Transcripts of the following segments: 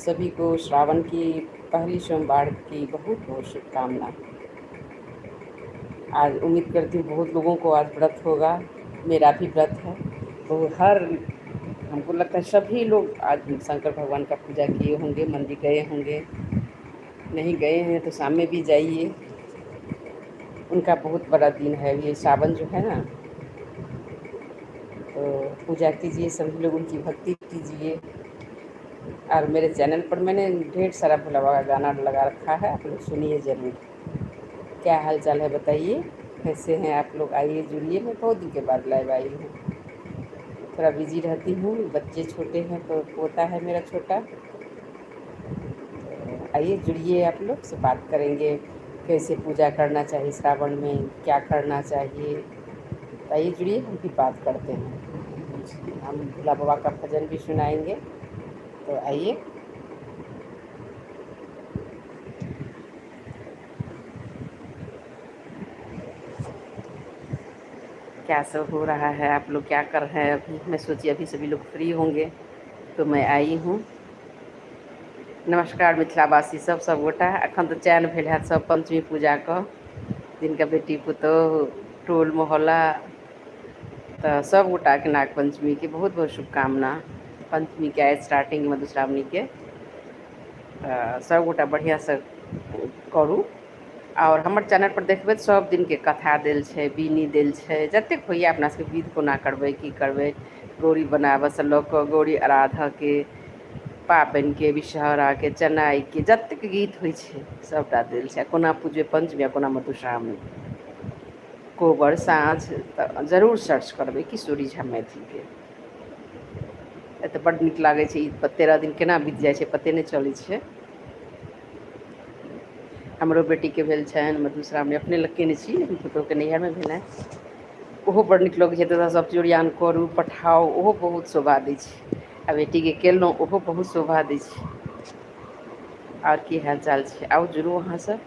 सभी को श्रावण की पहली सोमवार की बहुत बहुत शुभकामना। आज उम्मीद करती हूँ बहुत लोगों को आज व्रत होगा, मेरा भी व्रत है। तो हमको लगता है सभी लोग आज शंकर भगवान का पूजा किए होंगे, मंदिर गए होंगे। नहीं गए हैं तो शाम में भी जाइए, उनका बहुत बड़ा दिन है ये सावन जो है ना। तो पूजा कीजिए, सभी लोग उनकी भक्ति कीजिए। और मेरे चैनल पर मैंने ढेर सारा भोला बाबा का गाना लगा रखा है, आप लोग सुनिए ज़रूर। क्या हाल चाल है बताइए, कैसे हैं आप लोग? आइए जुड़िए, मैं बहुत दिन के बाद लाइव आई हूँ। थोड़ा बिजी रहती हूँ, बच्चे छोटे हैं, तो पोता है मेरा छोटा। तो आइए जुड़िए, आप लोग से बात करेंगे कैसे पूजा करना चाहिए श्रावण में, क्या करना चाहिए। तो आइए जुड़िए, हम भी बात करते हैं। हम भोला बाबा का भजन भी सुनाएंगे, तो आइए। क्या सब हो रहा है, आप लोग क्या कर रहे हैं अभी? मैं सोची अभी सभी लोग फ्री होंगे तो मैं आई हूँ। नमस्कार मिथिलावासी सब गोटा। अखन तो चैन भेल है सब पंचमी पूजा का, जिनका बेटी पुतोह टोल मोहल्ला, तो सब गोटा के नाग पंचमी के बहुत बहुत शुभकामना। पंचमी के आए स्टार्टिंग मधुश्रावणी के, सब गोटा बढ़िया से करू। और हमर चैनल पर देखबै तो सब दिन के कथा देल छै, बीनी देल छै, जतेक होइए अपना सबके विध कोना करबै, की करबै, गौरी बनाबऽ से लऽ कऽ गौरी आराधऽ के, पाबनि के, विषहरा के, चनाई के, जतेक गीत होइ छै सबटा देल छै। कोना पूजबै पंचमी आ कोना मधुश्रावणी, कोबर साँझ, तऽ जरूर सर्च करबै किशोरी झा मैथिलके। तऽ बड्ड नीक लागै छै। ई 13 दिन केना बीत जाइ छै पते नहि चलै छै। हमरो बेटीके भेल छनि मधुश्रावणी, अपने लग केने छी लेकिन पुतहुके नैहरमे भेलनि। ओहो बड़ नीक लगै छै, तऽ सब चूड़ियान करू पठाउ, ओहो बहुत शोभा दै छै। आ बेटीके केलहुँ, ओहो बहुत शोभा दै छै। आओर की हाल चाल छै? आउ जुड़ू अहाँ सब।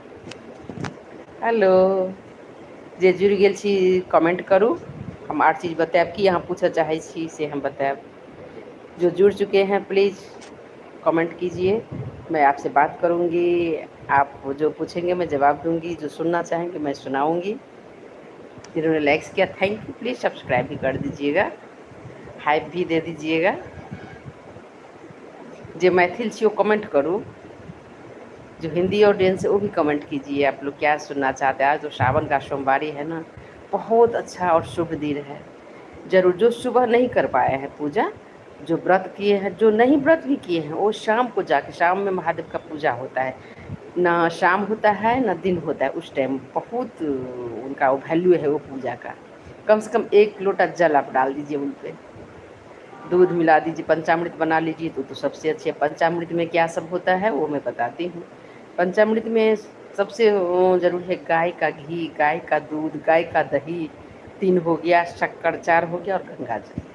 हेलो, जे जुड़ि गेल छी कमेंट करू, हम आर चीज़ बताएब कि अहाँ पूछऽ चाहै छी से हम बताएब। जो जुड़ चुके हैं प्लीज़ कमेंट कीजिए, मैं आपसे बात करूँगी। आप जो पूछेंगे मैं जवाब दूँगी, जो सुनना चाहेंगे मैं सुनाऊँगी। जिन्होंने लाइक्स किया थैंक यू, प्लीज़ सब्सक्राइब भी कर दीजिएगा, हाइप भी दे दीजिएगा। जो मैथिल छी वो कमेंट करूँ, जो हिंदी ऑडियंस है वो भी कमेंट कीजिए। आप लोग क्या सुनना चाहते हैं? आज तो सावन का सोमवारी है ना, बहुत अच्छा और शुभ दिन है। जरूर जो सुबह नहीं कर पाए हैं पूजा, जो व्रत किए हैं, जो नहीं व्रत भी किए हैं, वो शाम को जाके, शाम में महादेव का पूजा होता है ना, शाम होता है ना दिन होता है, उस टाइम बहुत उनका वो वैल्यू है वो पूजा का। कम से कम 1 लोटा जल आप डाल दीजिए उन पर, दूध मिला दीजिए, पंचामृत बना लीजिए तो सबसे अच्छे। पंचामृत में क्या सब होता है वो मैं बताती हूँ। पंचामृत में सबसे जरूरी है गाय का घी, गाय का दूध, गाय का दही, 3 हो गया, शक्कर 4 हो गया और गंगा जल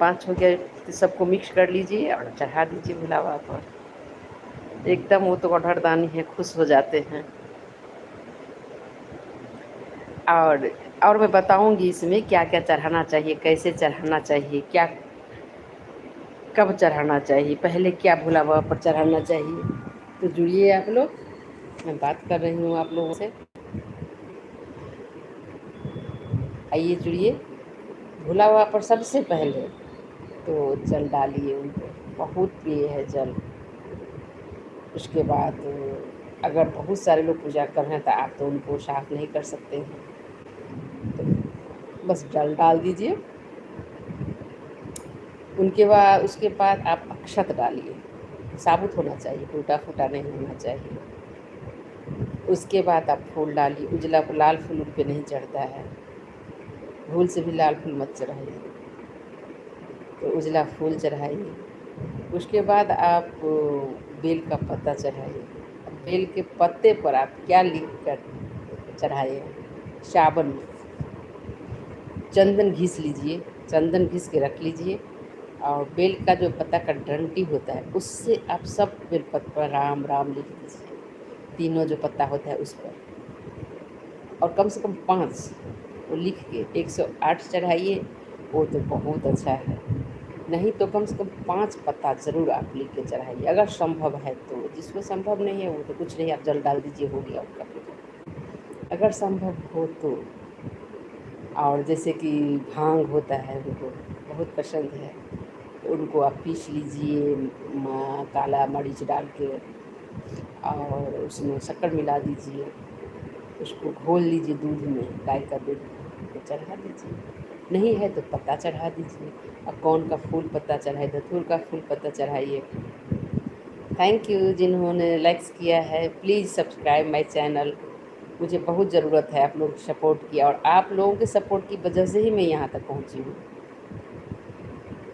5 हो गया। तो सबको मिक्स कर लीजिए और चढ़ा दीजिए भोला बाबा पर। एकदम वो तो अढ़रदानी है, खुश हो जाते हैं। और मैं बताऊंगी इसमें क्या क्या चढ़ाना चाहिए, कैसे चढ़ाना चाहिए, क्या कब चढ़ाना चाहिए, पहले क्या भोला बाबा पर चढ़ाना चाहिए। तो जुड़िए आप लोग, मैं बात कर रही हूँ आप लोगों से। आइए जुड़िए। भोला बाबा पर सबसे पहले तो जल डालिए उन पर, बहुत पिए है जल। उसके बाद अगर बहुत सारे लोग पूजा कर रहे हैं तो आप तो उनको साफ नहीं कर सकते हैं, तो बस जल डाल दीजिए। उसके बाद आप अक्षत डालिए, साबुत होना चाहिए, टूटा फूटा नहीं होना चाहिए। उसके बाद आप फूल डालिए, उजला लाल फूल उन पे नहीं चढ़ता है, भूल से भी लाल फूल मत चढ़ाइए, तो उजला फूल चढ़ाइए। उसके बाद आप बेल का पत्ता चढ़ाइए। बेल के पत्ते पर आप क्या लिख कर चढ़ाइए? सावन चंदन घिस लीजिए, चंदन घिस के रख लीजिए, और बेल का जो पत्ता का डंटी होता है उससे आप सब बेल पत्ता पर राम राम लिख दीजिए, तीनों जो पत्ता होता है उस पर, और कम से कम 5 वो लिख के 108 चढ़ाइए। वो तो बहुत अच्छा है। नहीं तो कम से कम 5 पत्ता ज़रूर आप लिख के चढ़ाइए, अगर संभव है तो। जिसको संभव नहीं है वो तो कुछ नहीं, आप जल डाल दीजिए, हो गया उनका पूजा। अगर संभव हो तो। और जैसे कि भांग होता है, उनको बहुत पसंद है, तो उनको आप पीस लीजिए काला मरीच डाल के, और उसमें शक्कर मिला दीजिए, उसको घोल लीजिए दूध में, गाय का दूध, तो चढ़ा दीजिए। नहीं है तो पत्ता चढ़ा दीजिए, अब कौन का फूल पत्ता चढ़ाए, धतूर का फूल पत्ता चढ़ाइए। थैंक यू जिन्होंने लाइक्स किया है, प्लीज़ सब्सक्राइब माय चैनल। मुझे बहुत ज़रूरत है आप लोगों की सपोर्ट की, और आप लोगों के सपोर्ट की वजह से ही मैं यहाँ तक पहुँची हूँ।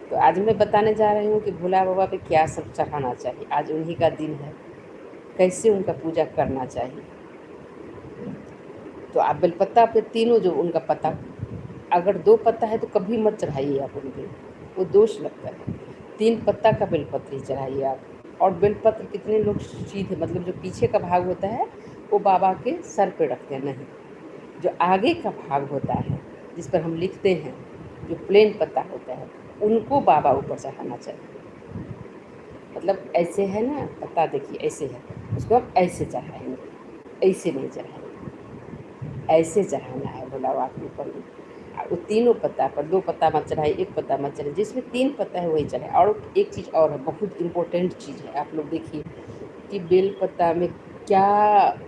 तो आज मैं बताने जा रही हूँ कि भोला बाबा पे क्या सब चढ़ाना चाहिए। आज उन्हीं का दिन है, कैसे उनका पूजा करना चाहिए। तो आप बेलपत्ता पे तीनों जो उनका पत्ता, अगर 2 पत्ता है तो कभी मत चढ़ाइए आप उनके, वो दोष लगता है। 3 पत्ता का बेलपत्र ही चढ़ाइए आप। और बेलपत्र कितने लोग सीधे, मतलब जो पीछे का भाग होता है वो बाबा के सर पे रखते हैं, नहीं, जो आगे का भाग होता है जिस पर हम लिखते हैं, जो प्लेन पत्ता होता है, उनको बाबा ऊपर चढ़ाना चाहिए। मतलब ऐसे है ना पत्ता, देखिए ऐसे है, उसको हम ऐसे चढ़ाएंगे, ऐसे नहीं चढ़ाएंगे, ऐसे चढ़ाना है भोला बाबा के ऊपर में। वो तीनों पत्ता पर 2 पत्ता मत चढ़ाइए, 1 पत्ता मत चढ़ाइए, जिसमें 3 पत्ता है वही चढ़ाए। और एक चीज़ और है, बहुत इम्पोर्टेंट चीज़ है, आप लोग देखिए कि बेल पत्ता में क्या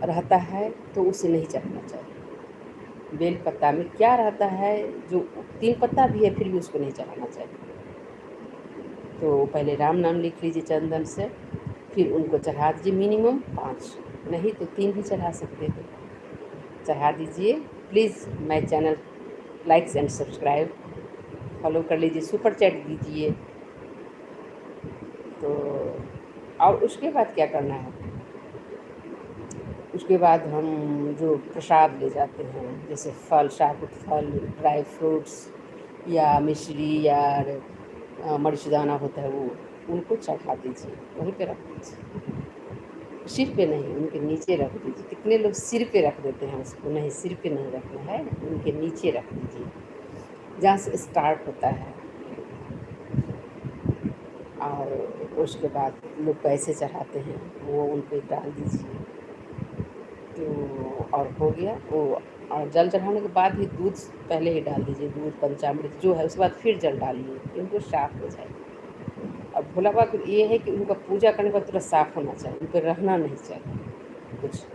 रहता है, तो उसे नहीं चढ़ाना चाहिए। बेल पत्ता में क्या रहता है, जो 3 पत्ता भी है फिर भी उसको नहीं चढ़ाना चाहिए। तो पहले राम नाम लिख लीजिए चंदन से, फिर उनको चढ़ा दीजिए, मिनिमम 5, नहीं तो 3 भी चढ़ा सकते हैं, चढ़ा दीजिए। Please my channel likes and subscribe, follow कर लीजिए, सुपर चैट दीजिए। तो और उसके बाद क्या करना है, उसके बाद हम जो प्रसाद ले जाते हैं, जैसे फल, साबुत फल, ड्राई फ्रूट्स या मिश्री या मरीचदाना होता है, वो उनको चढ़ा दीजिए, वहीं पे रख दीजिए। सिर पे नहीं, उनके नीचे रख दीजिए। कितने लोग सिर पे रख देते हैं उसको, नहीं, सिर पे नहीं रखना है, उनके नीचे रख दीजिए, जहाँ से स्टार्ट होता है। और उसके बाद लोग पैसे चढ़ाते हैं, वो उन पे डाल दीजिए, तो और हो गया वो। और जल चढ़ाने के बाद ही दूध पहले ही डाल दीजिए, दूध पंचामृत जो है, उसके बाद फिर जल डालिए कि उनको साफ हो जाए। और भोला बाबा को ये है कि उनका पूजा करने के बाद थोड़ा साफ होना चाहिए, उन पर रहना नहीं चाहिए कुछ।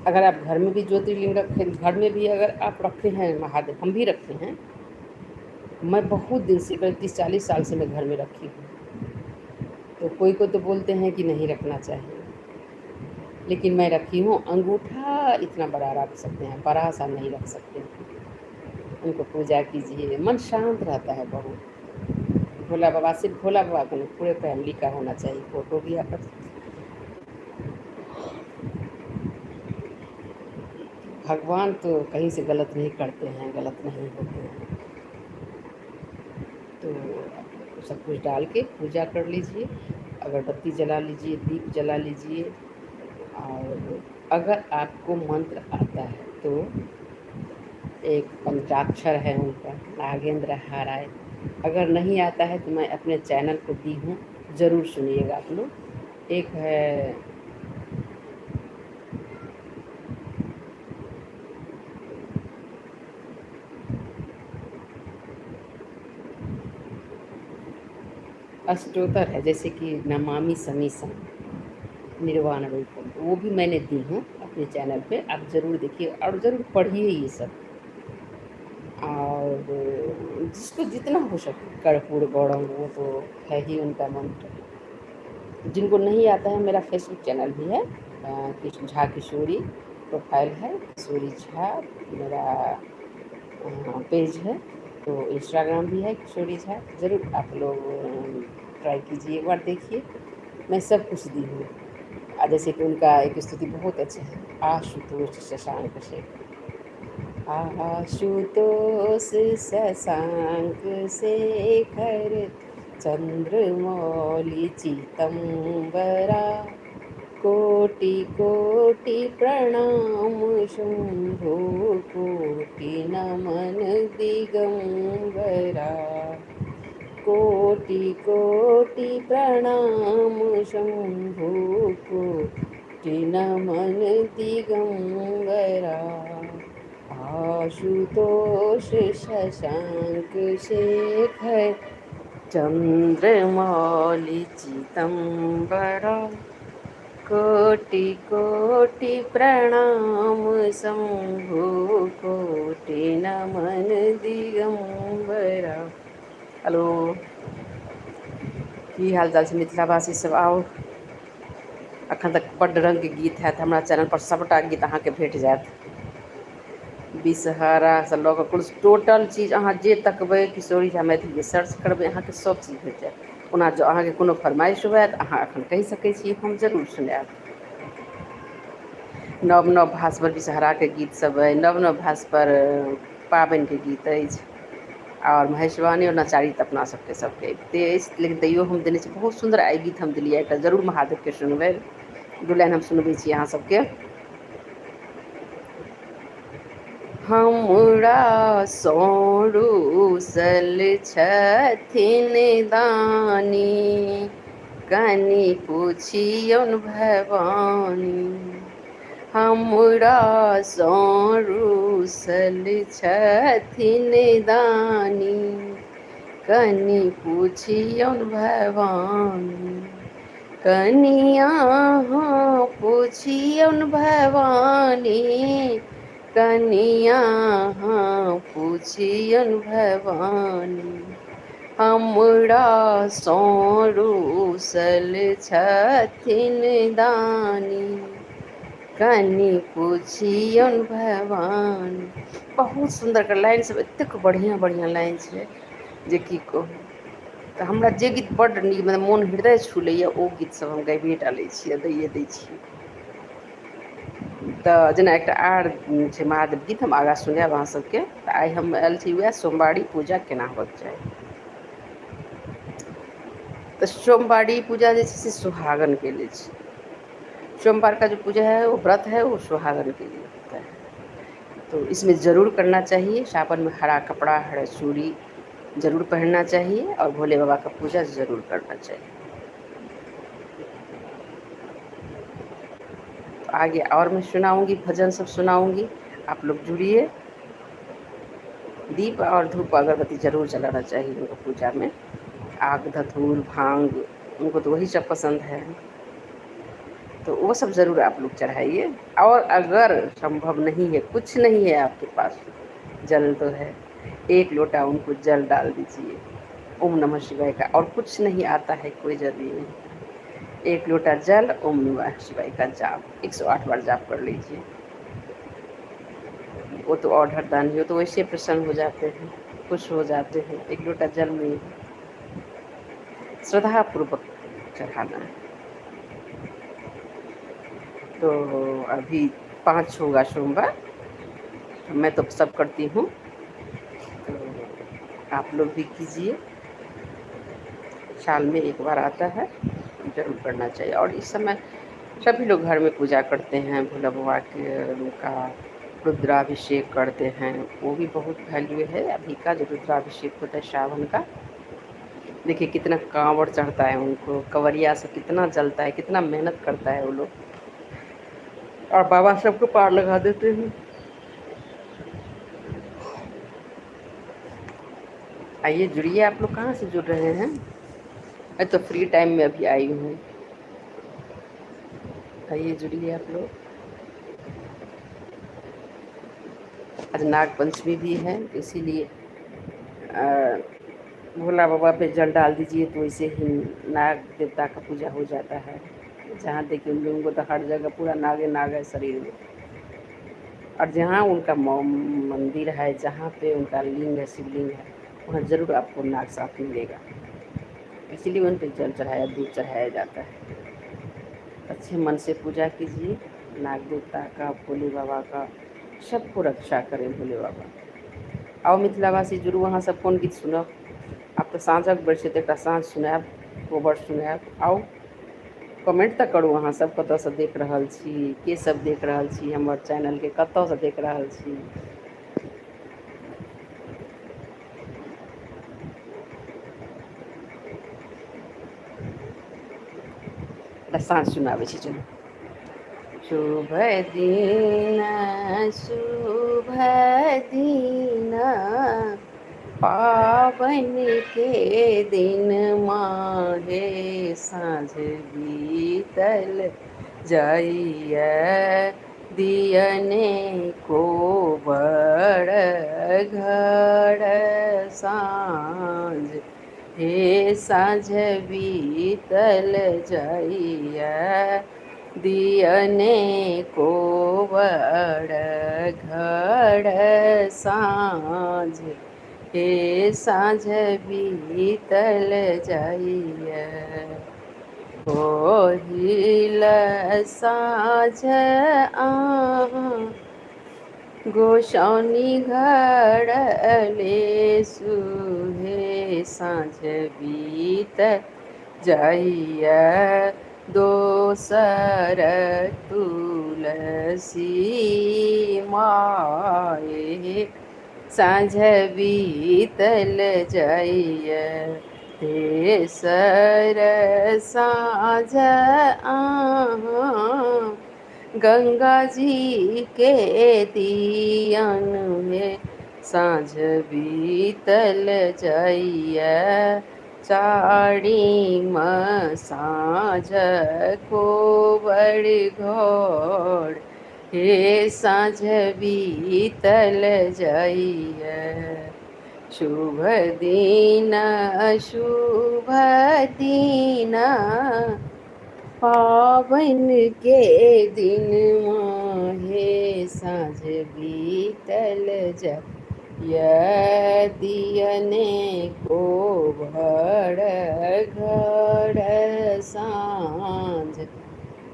अगर आप घर में भी ज्योतिर्लिंग रखे, घर में भी अगर आप रखे हैं महादेव, हम भी रखे हैं, मैं बहुत दिन से, 30-40 साल से मैं घर में रखी हूँ। तो कोई को तो बोलते हैं कि नहीं रखना चाहिए, लेकिन मैं रखी हूँ। अंगूठा इतना बड़ा रख सकते हैं, बड़ा सा नहीं रख सकते। उनको पूजा कीजिए, मन शांत रहता है बहुत। भोला बाबा, सिर्फ भोला बाबा को नहीं, पूरे फैमिली का होना चाहिए फोटो भी आप। भगवान तो कहीं से गलत नहीं करते हैं, गलत नहीं होते हैं। तो सब कुछ डाल के पूजा कर लीजिए, अगरबत्ती जला लीजिए, दीप जला लीजिए। और अगर आपको मंत्र आता है तो एक पंचाक्षर है उनका, नागेंद्र हाराय। अगर नहीं आता है तो मैं अपने चैनल को दी हूँ, ज़रूर सुनिएगा आप लोग। एक है अष्टोत्तर है, जैसे कि नमामि समीसम निर्वाण रूपम, वो भी मैंने दी हूँ अपने चैनल पे, आप ज़रूर देखिए और ज़रूर पढ़िए ये सब। और जिसको जितना हो सके कर्पूर गौरम, वो तो है ही उनका मंत्र। जिनको नहीं आता है, मेरा फेसबुक चैनल भी है, कृष्ण झा किशोरी प्रोफाइल है, किशोरी झा मेरा पेज है। तो इंस्टाग्राम भी है किशोरी झा, ज़रूर आप लोग ट्राई कीजिए, एक बार देखिए। मैं सब कुछ दी हूँ। जैसे कि उनका एक स्तुति बहुत अच्छा है, आशुतोष शशांक से, आशुतोष शशांक शेखर चंद्रमौलि चितंबरा, कोटि कोटि प्रणाम शंभो, कोटि नमन दिगंबरा, कोटि कोटि प्रणाम शंभु कोटि नमन दिगंबरा। आशुतोष शशांक शेखर चंद्रमौलि चिदंबरा। कोटि कोटि प्रणाम शंभु कोटि नमन दिगंबरा। हेलो, की हाल चाल छै मिथिलावासी सब? आओ, अखन तक बड्ड रंगके गीत हैत हमरा चैनल पर, सबटा गीत अहाँके भेट जायत। बिसहारासँ लऽ कऽ कुल टोटल चीज अहाँ जे तकबै किशोरी झा मैथिलीके सर्च करबै अहाँके सब चीज भेट जायत। ओना जँ अहाँके कोनो फरमाइश हुए तऽ अहाँ एखन कहि सकै छी, हम जरूर सुनाएब। नव नव भाष पर बिषहाराके गीत सब अइ, नव नव भाष पर पाबनिके गीत अछि, आओर महेशवानी और नचारी तऽ अपना सबके अबिते अछि, लेकिन तैयो हम देने छी बहुत सुन्दर। आइ गीत हम देलियै एकटा, जरूर महादेवके सुनबै। दू लाइन हम सुनबै छी अहाँ सबके। हमरा सँ रूसल छथिन दानी, कनि पुछियौन भवानी। हमरा सँ रूसल छथिन दानी, कनि पुछियौन भवानी। कनिया हाँ पुछियौन भवानी, कनिया हाँ पुछियौन भवानी। हमरा सँ रूसल छथिन दानी, कनि पुछियौन भवानी। बहुत सुन्दर लाइन सब, एतेक बढ़िआँ बढ़िआँ लाइन छै जे की कहू। तऽ हमरा जे गीत बड्ड नीक, मतलब मोन हृदय छू लैए, ओ गीतसब हम गाबिए टा लै छियै, दैए दै छियै। तऽ जेना एकटा आर छै महादेव गीत, हम आगाँ सुनाएब अहाँ सबके। तऽ आइ हम आयल छी वएह सोमवारी पूजा केना होइके चाही। तो सोमवारी पूजा जे छै से सुहागन के लिए छै। सोमवार का जो पूजा है वो व्रत है, वो सुहागन के लिए होता है। तो इसमें ज़रूर करना चाहिए। सावन में हरा कपड़ा, हरा चूड़ी ज़रूर पहनना चाहिए, और भोले बाबा का पूजा ज़रूर करना चाहिए। तो आगे और मैं सुनाऊंगी, भजन सब सुनाऊंगी, आप लोग जुड़िए। दीप और धूप अगरबत्ती जरूर जलाना चाहिए उनको पूजा में। आग धतूर भांग, उनको तो वही सब पसंद है, तो वो सब ज़रूर आप लोग चढ़ाइए। और अगर संभव नहीं है, कुछ नहीं है आपके पास, जल तो है, एक लोटा उनको जल डाल दीजिए, ओम नमः शिवाय का, और कुछ नहीं आता है, कोई जरूरी नहीं। एक लोटा जल, ओम नमः शिवाय का जाप 108 बार जाप कर लीजिए। वो तो और हरदानी हो तो वैसे प्रसन्न हो जाते हैं, खुश हो जाते हैं। एक लोटा जल में श्रद्धा पूर्वक चढ़ाना है। तो अभी 5 होगा सोमवार, तो मैं तो सब करती हूँ, तो आप लोग भी कीजिए। साल में एक बार आता है, जरूर करना चाहिए। और इस समय सभी लोग घर में पूजा करते हैं, भोला बाबा के उनका रुद्राभिषेक करते हैं, वो भी बहुत वैल्यू है अभी का जो रुद्राभिषेक होता है सावन का। देखिए कितना कांवड़ चढ़ता है उनको, कवरिया से कितना जलता है, कितना मेहनत करता है वो लोग, और बाबा सबको पार लगा देते हैं। आइए जुड़िए। आप लोग कहाँ से जुड़ रहे हैं? मैं तो फ्री टाइम में अभी आई हूँ, आइए जुड़िए आप लोग। आज नाग पंचमी भी है, इसीलिए भोला बाबा पे जल डाल दीजिए, तो वैसे ही नाग देवता का पूजा हो जाता है। जहाँ देखिए उन लोगों को तो हर जगह पूरा नागे नाग है शरीर में, और जहाँ उनका मंदिर है, जहाँ पे उनका लिंग है, शिवलिंग है, वहाँ ज़रूर आपको नाग साथ मिलेगा। इसीलिए उन पर जल चढ़ाया, दूध चढ़ाया जाता है। अच्छे मन से पूजा कीजिए नाग देवता का, भोले बाबा का, सबको रक्षा करें भोले बाबा। आओ मिथिलावासी जुड़ू, अहाँ सब कोन गीत सुनब? आप तो साँझक बेर छै, तऽ एकटा साँझ सुनाएब, कोबर सुनाएब। आओ कमेंट तऽ करू, अहाँ सब कतऽसँ देख रहल छी, के सब देख रहल छी हमर चैनलके, कतऽसँ देख रहल छी। साँझ सुनाबै छी। चलू। शुभ दिन शुभ दिन पावन के दिन माहे साँझ बीतल जाइए दियने को बड़ घर साँझ हे साँझ बीतल जाइए दियने को बड़ घर साँझ हे साँझ बीतल जाइए ओहिल साँझ आहाँ गोसाउनी घड़ले सुहे साँझ बीत जाइया दोसर तुलसी माए साँझ बीतल जाइया तेसर साँझ आहाँ गंगा जी के दियन में साँझ बीतल जाइया चारिम साँझ को बड़ घोर हे साँझ बीतल जाइया शुभ दिन शुभ दिन पावन के दिन माहे साँझ बीतल दियने को भर घर साँझ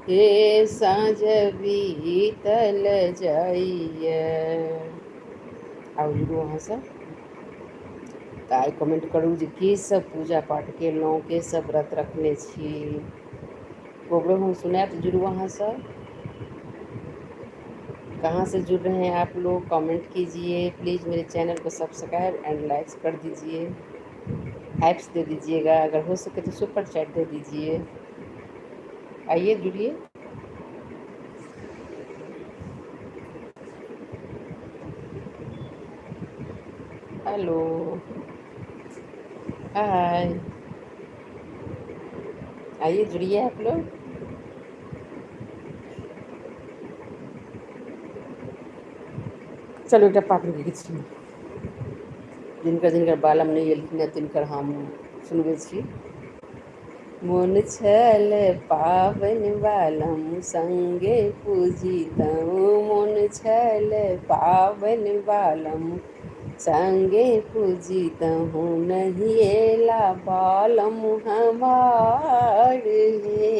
हे साँझ बीतल जाइए आउ वहाँ से तऽ आइ कमेंट करू जे की सब पूजा पाठ केलहुँ के सब व्रत रखने छी प्रोग्राम हम सुनाए तो जुड़ू वहाँ सब कहाँ से जुड़ रहे हैं आप लोग कमेंट कीजिए प्लीज़ मेरे चैनल को सब्सक्राइब एंड लाइक्स कर दीजिए हैप्स दे दीजिएगा अगर हो सके तो सुपर चैट दे दीजिए आइए जुड़िए हेलो हाय आइए जुड़िए आप लोग चलो एक पाठ के गीत सुनू जिनकर जिनकर बालम नहीं एलखिन तिनकर हम सुनबै छी मोन छल पावन बालम संगे पूजितहु मोन छल पावन बालम संगे पूजितहु नहीं एला बालम हमार हे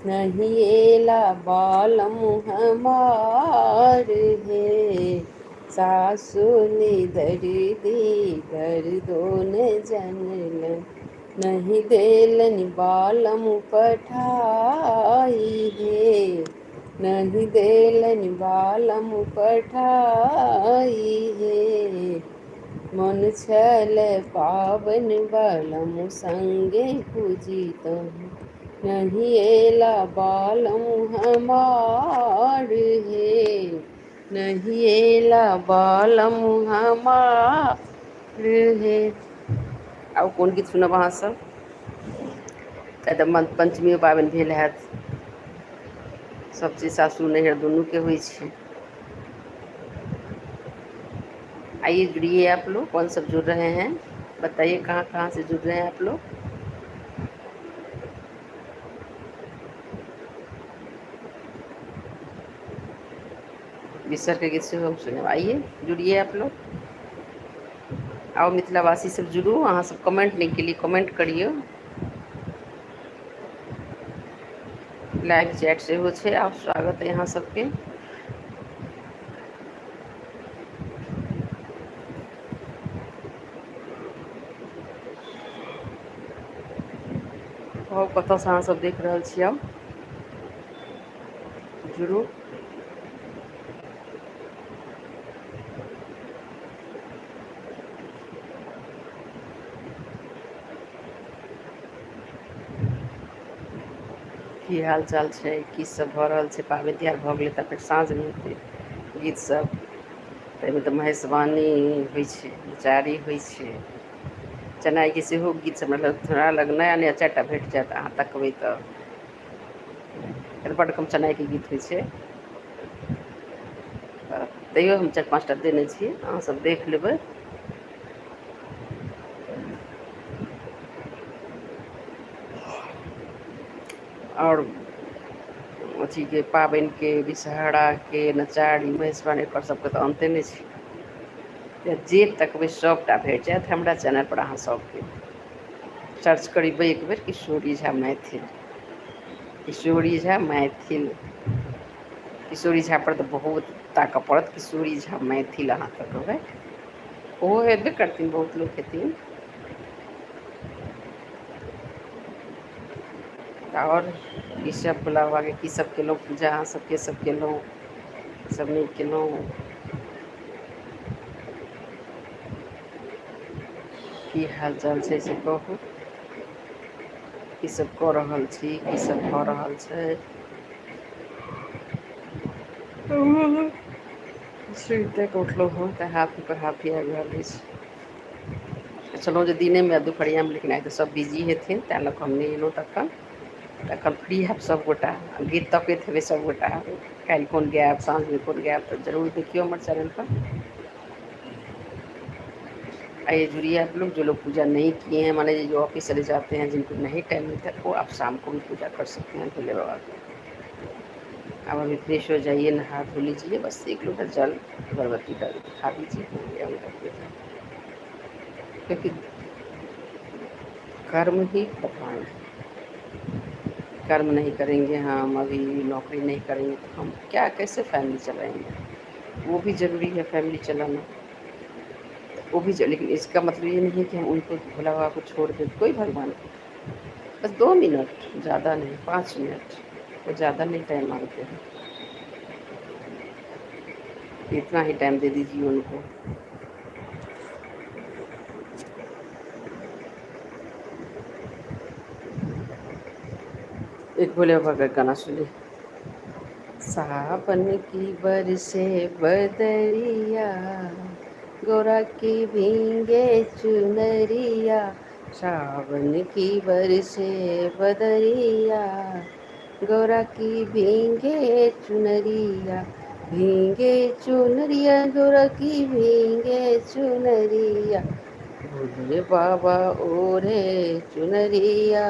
नहीं एला बालम हमार हे सासु निदर्दी कर दोन जनल नहीं देलन बालम पठाई हे नहीं देलन बालम पठाई हे मन छल पावन बालम संगे पूजितहु नहीं एला बालम हमार हे नहीं एला बालम हमार हे आउ कोन गीत सुनब अहाँ सब तऽ पंचमी पाबनि भेल हैत सब चीज सासुर नैहर दुनू के होइ छै आइए जुड़िए आप लोग कौन सब जुड़ रहे हैं बताइए कहाँ कहाँ से जुड़ रहे हैं आप लोग बिसर के गीत से हम सुने आइए जुड़िए आप लोग आओ मिथिलावासी सब जुड़ू अहाँ सब कमेंट नहीं के लिए कमेंट करिए लाइव चैट से हो छे आप स्वागत है यहाँ सबके कतऽ से अहाँ सब देख रहल छी आब जुड़ू की हाल चाल छै, की सब भऽ रहल छै? पाबनि तिहार भऽ गेलै तऽ फेर साँझमे हेतै गीत सब। ताहिमे तऽ महेशवाणी होइ छै, नचारी होइ छै, चेन्नइके सेहो गीत सब मतलब हमरा लग नया नया 4टा भेट जायत, अहाँ तकबै तऽ बड्ड कम चेन्नइके गीत होइ छै। तैयो हम 4-5टा देने छी, अहाँसभ देख लेबै। आओर अथीके पाबनिके विषहराके नचारी महेशवाणी एकर सबके तऽ अन्ते नहि छै। जे तकबै सभटा भेट जायत हमरा चैनलपर, अहाँ सभके सर्च करेबै एक बेर किशोरी झा मैथिल, किशोरी झा मैथिल, किशोरी झा पर तऽ बहुत ताकऽ पड़त, किशोरी झा मैथिल अहाँ तकबै ओहो हेबे करथिन, बहुत लोक हेथिन। आओर ईसभ भोला बाबाके की सब केलहुँ पूजा, अहाँ सब के सब केलहुँ, की सब नहि केलहुँ, की हाल चाल छै से कहू। की सब कऽ रहल छी, की सब भऽ रहल छै? सुति कऽ उठलहुँ हँ तऽ हाथ पर हाथ आबि रहल अछि। छलहुँ जे दिनेमे आ दुपहरियामे, लेकिन आइ तऽ सभ बिजी हेथिन, तेँ लऽ कऽ हम नहि अयलहुँ तखन। तखन फ्री हैब सभगोटा, गीत तकैत हेबै सभगोटा, काल्हि कोन गायब, साँझमे कोन गायब, तऽ जरूर देखियौ हमर चैनल पर। आइए जुड़िए आप लोग, जो लोग पूजा नहीं किए हैं, माने जो ऑफिस चले जाते हैं, जिनको नहीं टाइम मिलता है, वो आप शाम को भी पूजा कर सकते हैं भोले बाबा की। अब अभी फ्रेश हो जाइए, नहा धो लीजिए, बस 1 लोटा जल अगरबत्ती डाल खा दीजिए, हो गया उनका पूजा। क्योंकि कर्म ही प्रधान है, कर्म नहीं करेंगे, हम अभी नौकरी नहीं करेंगे तो हम क्या कैसे फैमिली चलाएंगे? वो भी ज़रूरी है फैमिली चलाना, वो भी लेकिन इसका मतलब ये नहीं है कि हम उनको भोला बाबा को छोड़ दें, कोई भगवान को, बस 2 मिनट, ज़्यादा नहीं, 5 मिनट, वो ज़्यादा नहीं टाइम मांगते हैं, इतना ही टाइम दे दीजिए उनको। एक भोले बाबा का गाना सुनिए। सावन की बरसे बदरिया, गोरा की भींगे चुनरिया, सावन की बरसे बदरिया, गोरा की भींगे चुनरिया, भींगे चुनरिया, गोरा की भींगे चुनरिया, भोले बाबा ओढ़े चुनरिया,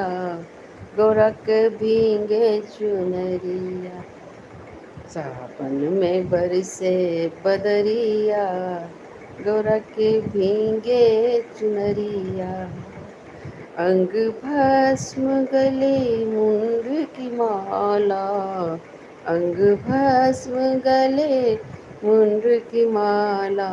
गोरा के भींगे चुनरिया, सावन में बरसे बदरिया, गोरा के भींगे चुनरिया, अंग भस्म गले मुंड की माला, अंग भस्म गले मुंड की माला,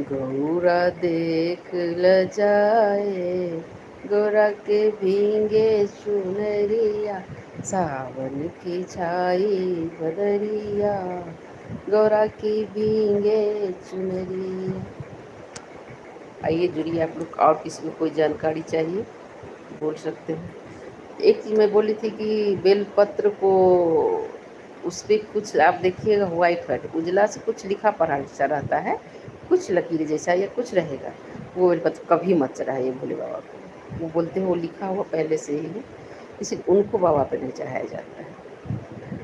गौरा देख ल जाए, गोरा के भींगे चुनरिया, सावन की छाई बदरिया, गोरा की भींगे चुनरिया। आइए जुड़िए आप लोग, और किसी को कोई जानकारी चाहिए बोल सकते हैं। एक चीज़ मैं बोली थी कि बेलपत्र को उस पर कुछ आप देखिएगा, वाइट वाइट उजला से कुछ लिखा पढ़ा जैसा रहता है, कुछ लकीर जैसा या कुछ रहेगा, वो बेलपत्र कभी मत चढ़ाइए भोले बाबा को। वो बोलते हैं वो लिखा हुआ पहले से ही है, इसलिए उनको बाबा पे नहीं चढ़ाया जाता है।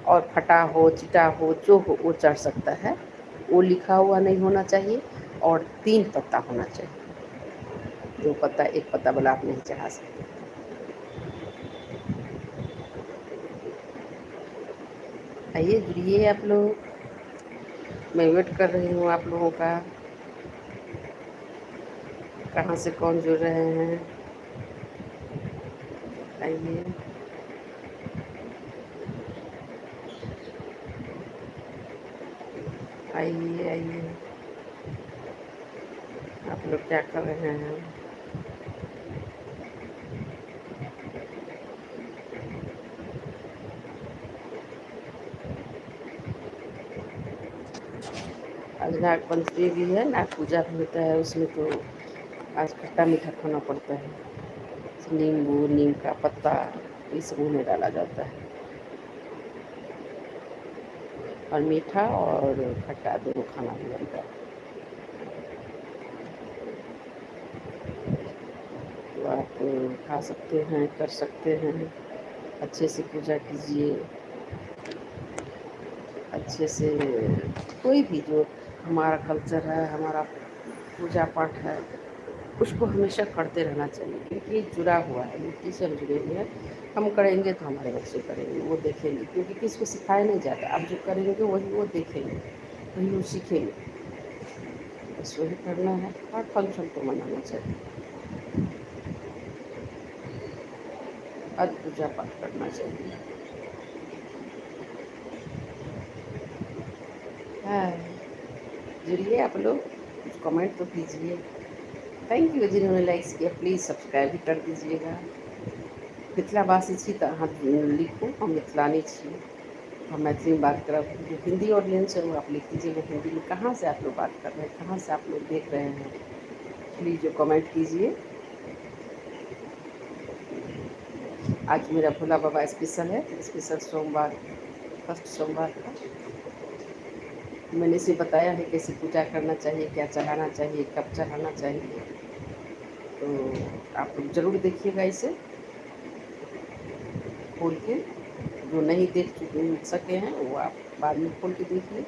और फटा हो चिटा हो जो हो वो चढ़ सकता है, वो लिखा हुआ नहीं होना चाहिए, और 3 पत्ता होना चाहिए, 2 पत्ता 1 पत्ता वाला आप नहीं चढ़ा सकते। आइए जुड़िए आप लोग, मैं वेट कर रही हूँ आप लोगों का। कहाँ से कौन जुड़ रहे हैं? आइए, आइए, आइए, आप लोग क्या कर रहे हैं? आज नाग पंचमी भी है, नाग पूजा भी होता है, उसमें तो आज खट्टा मीठा खाना पड़ता है, नींबू नीम का पत्ता इस मुँह में डाला जाता है, और मीठा और खट्टा दोनों खाना भी बनता है। तो आप खा सकते हैं, कर सकते हैं। अच्छे से पूजा कीजिए, अच्छे से कोई भी जो हमारा कल्चर है, हमारा पूजा पाठ है, उसको हमेशा करते रहना चाहिए, क्योंकि ये जुड़ा हुआ है, मिट्टी से हम जुड़े हुए हैं। हम करेंगे तो हमारे बच्चे करेंगे, वो देखेंगे, क्योंकि किसी को सिखाया नहीं जाता। आप जो करेंगे वही वो देखेंगे, वही वो सीखेंगे। बस वही करना है, हर फंक्शन को मनाना चाहिए, हर पूजा पाठ करना चाहिए। हाँ, जुड़िए आप लोग, कुछ कमेंट तो कीजिए। थैंक यू जिन्होंने लाइक्स किया, प्लीज़ सब्सक्राइब भी कर दीजिएगा। मिथिला भाषी छी तो अहाँ लिखू, हम मिथिलानी छी, हम मैथिली में बात करब। जो हिंदी ऑडियंस है वो आप लिख दीजिए, वो हिंदी में कहाँ से आप लोग बात कर रहे हैं, कहाँ से आप लोग देख रहे हैं, प्लीज़ जो कमेंट कीजिए। आज मेरा भोला बाबा स्पेशल है, स्पेशल सोमवार, फर्स्ट सोमवार का। मैंने इसे बताया है कैसे पूजा करना चाहिए, क्या चढ़ाना चाहिए, कब चढ़ाना चाहिए। तो आप लोग ज़रूर देखिएगा इसे खोल के। जो नहीं देख सके हैं वो आप बाद में खोल के देखिए।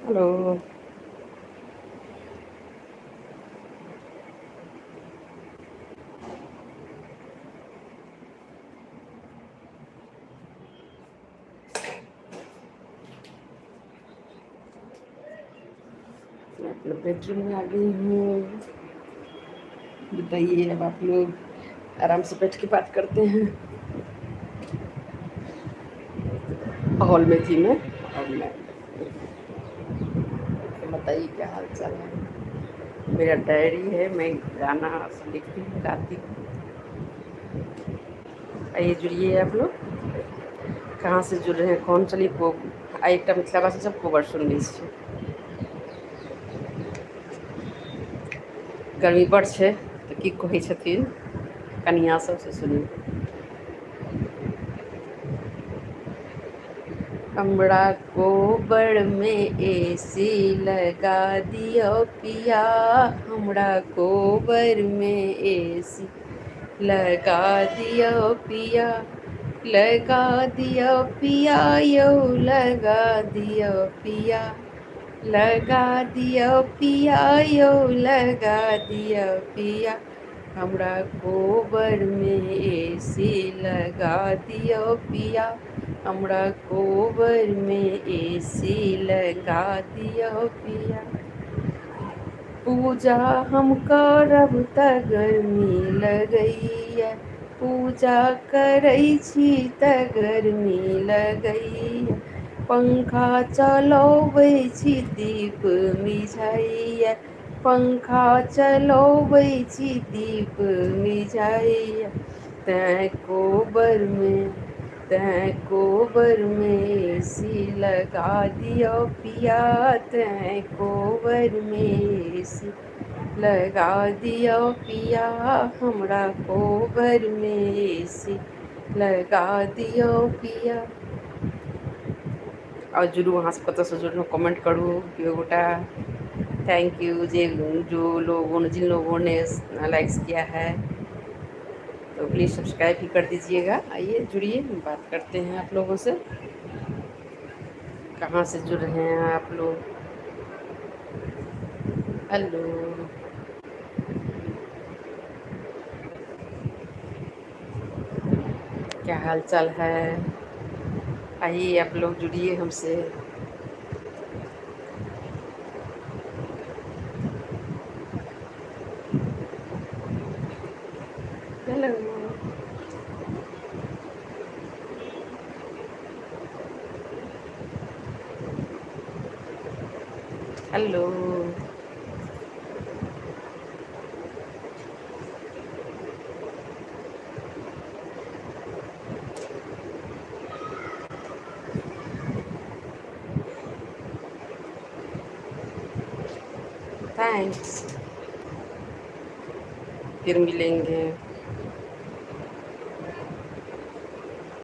हेलो, मैं अपने बेडरूम में आ गई हूँ। बताइए, अब आप लोग आराम से बैठ के बात करते हैं। हॉल में थी मैं, और मैं बताइए क्या हाल चाल है। मेरा डायरी है, मैं गाना लिखती हूँ, गाती हूँ। आइए जुड़िए आप लोग, कहाँ से जुड़ रहे हैं, कौन चलिए को एक मिथिला भाषा सब कोबर सुन लीजिए। गर्मी बड़ छै तऽ की कहै छथिन कनिया सब से सुनिए। हमरा कोबर में एसी लगा दियो पिया, हमरा कोबर में एसी लगा दियो पिया, लगा दियो पिया यौ, लगा दियो पिया, लगा दियो पिया यौ, लगा दियो पिया, हमरा कोबर में एसी लगा दियो पिया, हमरा कोबर में एसी लगा दियो पिया। पूजा हम करब तऽ गर्मी लगैया, पूजा करै छी तऽ गर्मी लगैया, पंखा चलबै छी दीप मिझाइया, पंखा चलबै छी दीप मिझाइया, तैं कोबर में एसी लगा दियो पिया, तैं कोबर में एसी लगा दियो पिया, हमरा कोबर में एसी लगा दियो पिया। और जुड़ू, वहाँ से कतऽ से जुड़ू, कमेंट करू केओ गोटा। थैंक यू जिन लोगों ने लाइक्स किया है, तो प्लीज़ सब्सक्राइब भी कर दीजिएगा। आइए जुड़िए, हम बात करते हैं आप लोगों से। कहाँ से जुड़ रहे हैं आप लोग। हेलो, क्या हाल चाल है। आइए आप लोग जुड़िए हमसे। Hello, hello. थैंक्स। फिर मिलेंगे।